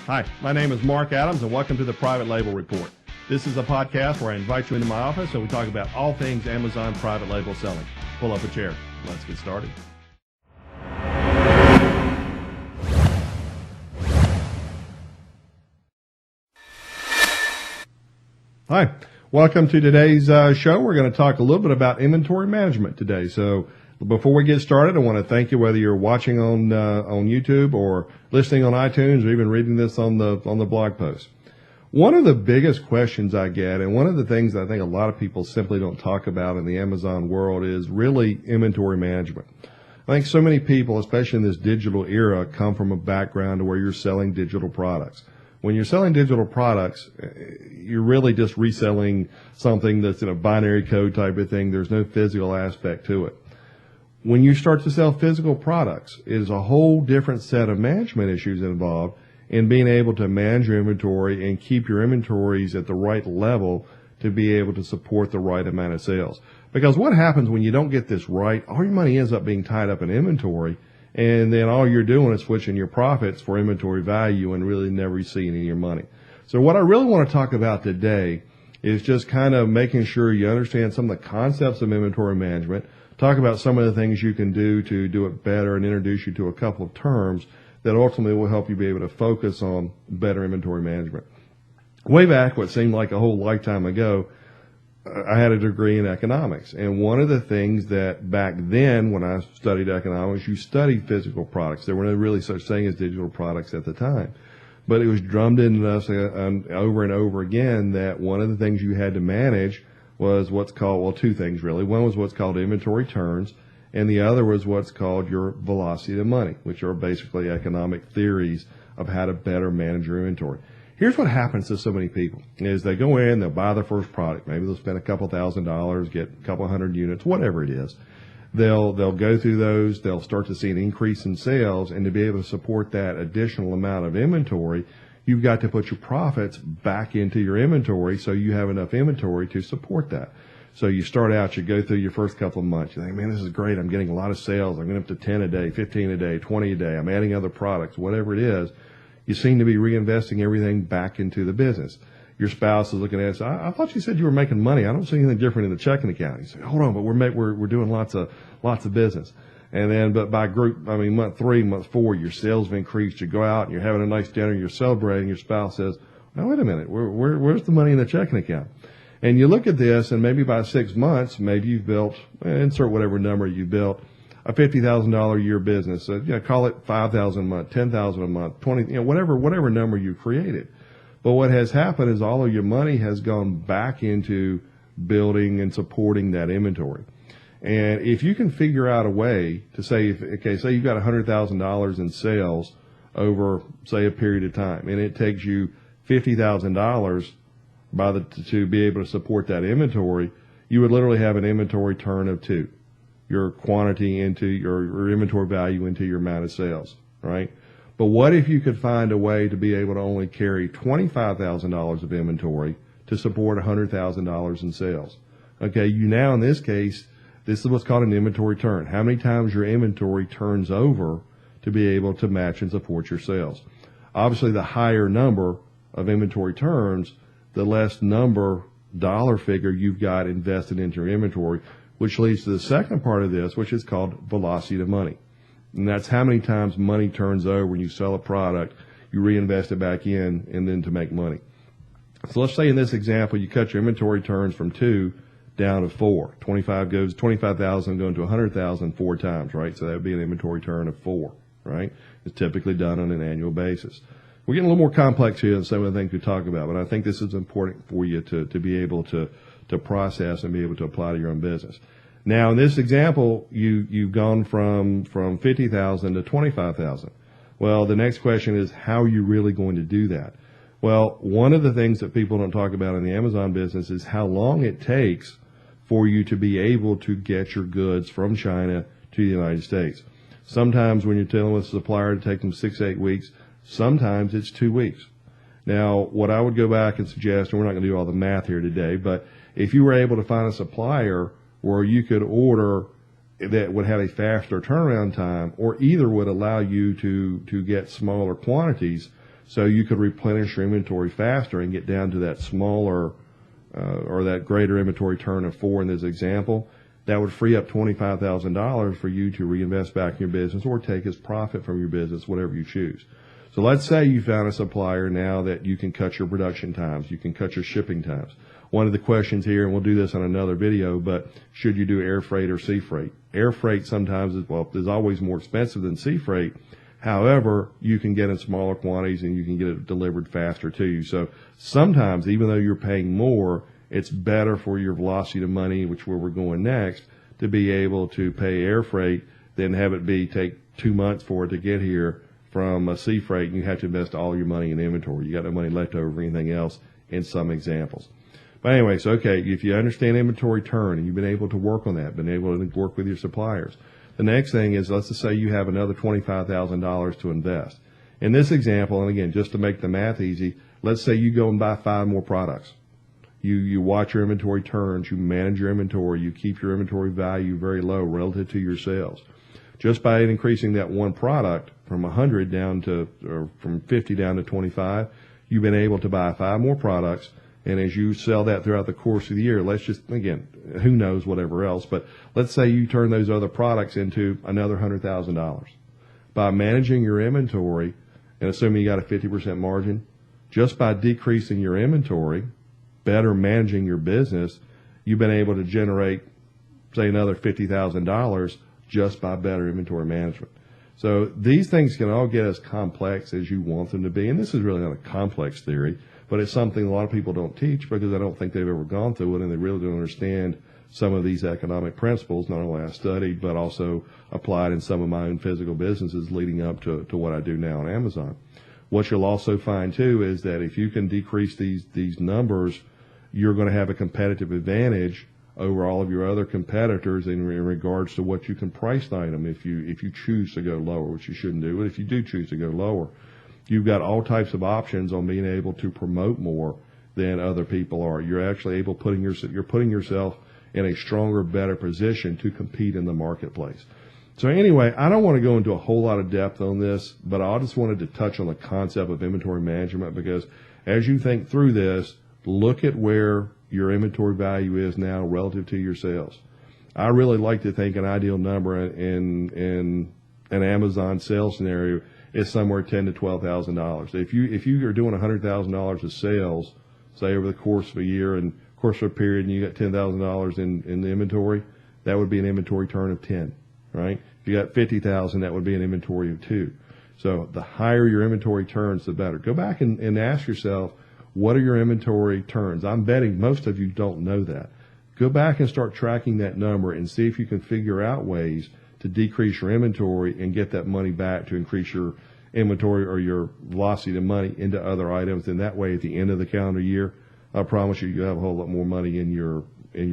Hi, my name is Mark Adams, and welcome to the Private Label Report. This is a podcast where I invite you into my office and we talk about all things Amazon private label selling. Pull up a chair. Let's get started. Hi, welcome to today's show. We're going to talk a little bit about inventory management today. So before we get started, I want to thank you whether you're watching on YouTube or listening on iTunes or even reading this on the blog post. One of the biggest questions I get, and one of the things that I think a lot of people simply don't talk about in the Amazon world, is really inventory management. I think so many people, especially in this digital era, come from a background where you're selling digital products. When you're selling digital products, you're really just reselling something that's in a binary code type of thing. There's no physical aspect to it. When you start to sell physical products, it is a whole different set of management issues involved in being able to manage your inventory and keep your inventories at the right level to be able to support the right amount of sales. Because what happens when you don't get this right, all your money ends up being tied up in inventory, and then all you're doing is switching your profits for inventory value and really never seeing any of your money. So what I really want to talk about today is just kind of making sure you understand some of the concepts of inventory management, talk about some of the things you can do to do it better, and introduce you to a couple of terms that ultimately will help you be able to focus on better inventory management. Way back, what seemed like a whole lifetime ago, I had a degree in economics. And one of the things that back then when I studied economics, you studied physical products. There were no really such thing as digital products at the time. But it was drummed into us over and over again that one of the things you had to manage was what's called, well, two things really. One was what's called inventory turns, and the other was what's called your velocity of money, which are basically economic theories of how to better manage your inventory. Here's what happens to so many people is they go in, they'll buy their first product. Maybe they'll spend a couple $1,000s, get a couple hundred units, whatever it is. They'll go through those, they'll start to see an increase in sales, and to be able to support that additional amount of inventory, you've got to put your profits back into your inventory so you have enough inventory to support that. So you start out, you go through your first couple of months, you think, man, this is great, I'm getting a lot of sales, I'm getting up to 10 a day, 15 a day, 20 a day, I'm adding other products, whatever it is. You seem to be reinvesting everything back into the business. Your spouse is looking at it and says, I thought you said you were making money. I don't see anything different in the checking account. You say, hold on, but we're doing lots of business. And then, but by month 3, month 4, your sales have increased. You go out and you're having a nice dinner, you're celebrating. Your spouse says, now wait a minute, where's the money in the checking account? And you look at this, and maybe by 6 months, maybe you've built, insert whatever number you built, a $50,000 a year business. Call it $5,000 a month, $10,000 a month, 20, whatever number you created. But what has happened is all of your money has gone back into building and supporting that inventory. And if you can figure out a way to say, say you've got $100,000 in sales over, say, a period of time, and it takes you $50,000 to be able to support that inventory, you would literally have an inventory turn of 2. Your quantity into your inventory value into your amount of sales, right? But what if you could find a way to be able to only carry $25,000 of inventory to support $100,000 in sales? Okay, you now in this case, this is what's called an inventory turn. How many times your inventory turns over to be able to match and support your sales? Obviously, the higher number of inventory turns, the less dollar figure you've got invested into your inventory, which leads to the second part of this, which is called velocity of money. And that's how many times money turns over when you sell a product, you reinvest it back in, and then to make money. So let's say in this example, you cut your inventory turns from 2 down to 4. 25,000 going to 100,000 4 times, right? So that would be an inventory turn of 4, right? It's typically done on an annual basis. We're getting a little more complex here than some of the things we talk about, but I think this is important for you to be able to process and be able to apply to your own business. Now, in this example, you've gone from 50,000 to 25,000. Well, the next question is, how are you really going to do that? Well, one of the things that people don't talk about in the Amazon business is how long it takes for you to be able to get your goods from China to the United States. Sometimes when you're dealing with a supplier, it takes them 6 to 8 weeks. Sometimes it's 2 weeks. Now, what I would go back and suggest, and we're not going to do all the math here today, but if you were able to find a supplier where you could order that would have a faster turnaround time, or either would allow you to get smaller quantities So you could replenish your inventory faster and get down to that smaller or that greater inventory turn of 4 in this example. That would free up $25,000 for you to reinvest back in your business or take as profit from your business, whatever you choose. So let's say you found a supplier now that you can cut your production times, you can cut your shipping times. One of the questions here, and we'll do this on another video, but should you do air freight or sea freight? Air freight sometimes is always more expensive than sea freight. However, you can get in smaller quantities and you can get it delivered faster to you. So sometimes, even though you're paying more, it's better for your velocity to money, which is where we're going next, to be able to pay air freight than have it take 2 months for it to get here from a sea freight, and you have to invest all your money in inventory. You got no money left over for anything else in some examples. But anyway, so okay, if you understand inventory turn and you've been able to work on that, been able to work with your suppliers, the next thing is, let's just say you have another $25,000 to invest. In this example, and again, just to make the math easy, let's say you go and buy 5 more products. You watch your inventory turns, you manage your inventory, you keep your inventory value very low relative to your sales. Just by increasing that one product from 100 down to, or from 50 down to 25, you've been able to buy 5 more products. And as you sell that throughout the course of the year, let's just, again, who knows whatever else, but let's say you turn those other products into another $100,000. By managing your inventory and assuming you got a 50% margin, just by decreasing your inventory, better managing your business, you've been able to generate, say, another $50,000 just by better inventory management. So these things can all get as complex as you want them to be. And this is really not a complex theory, but it's something a lot of people don't teach because I don't think they've ever gone through it and they really don't understand some of these economic principles, not only I studied, but also applied in some of my own physical businesses leading up to what I do now on Amazon. What you'll also find, too, is that if you can decrease these numbers, you're going to have a competitive advantage over all of your other competitors in regards to what you can price the item if you choose to go lower, which you shouldn't do. But if you do choose to go lower, you've got all types of options on being able to promote more than other people are. You're actually able putting yourself in a stronger, better position to compete in the marketplace. So anyway, I don't want to go into a whole lot of depth on this, but I just wanted to touch on the concept of inventory management because as you think through this, look at where your inventory value is now relative to your sales. I really like to think an ideal number in an Amazon sales scenario is somewhere $10,000 to $12,000. If you are doing $100,000 of sales, say over the course of a year and course of a period, and you got $10,000 in the inventory, that would be an inventory turn of 10, right? If you got $50,000, that would be an inventory of 2. So the higher your inventory turns, the better. Go back and ask yourself, what are your inventory turns? I'm betting most of you don't know that. Go back and start tracking that number and see if you can figure out ways to decrease your inventory and get that money back to increase your inventory or your velocity to money into other items. And that way, at the end of the calendar year, I promise you, you'll have a whole lot more money in your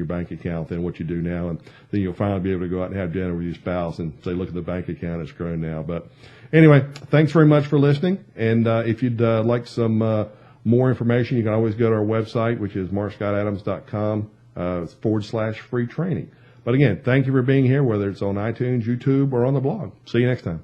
bank account than what you do now. And then you'll finally be able to go out and have dinner with your spouse and say, look at the bank account, it's grown now. But anyway, thanks very much for listening. And if you'd like some more information, you can always go to our website, which is markscottadams.com/free training. But again, thank you for being here, whether it's on iTunes, YouTube, or on the blog. See you next time.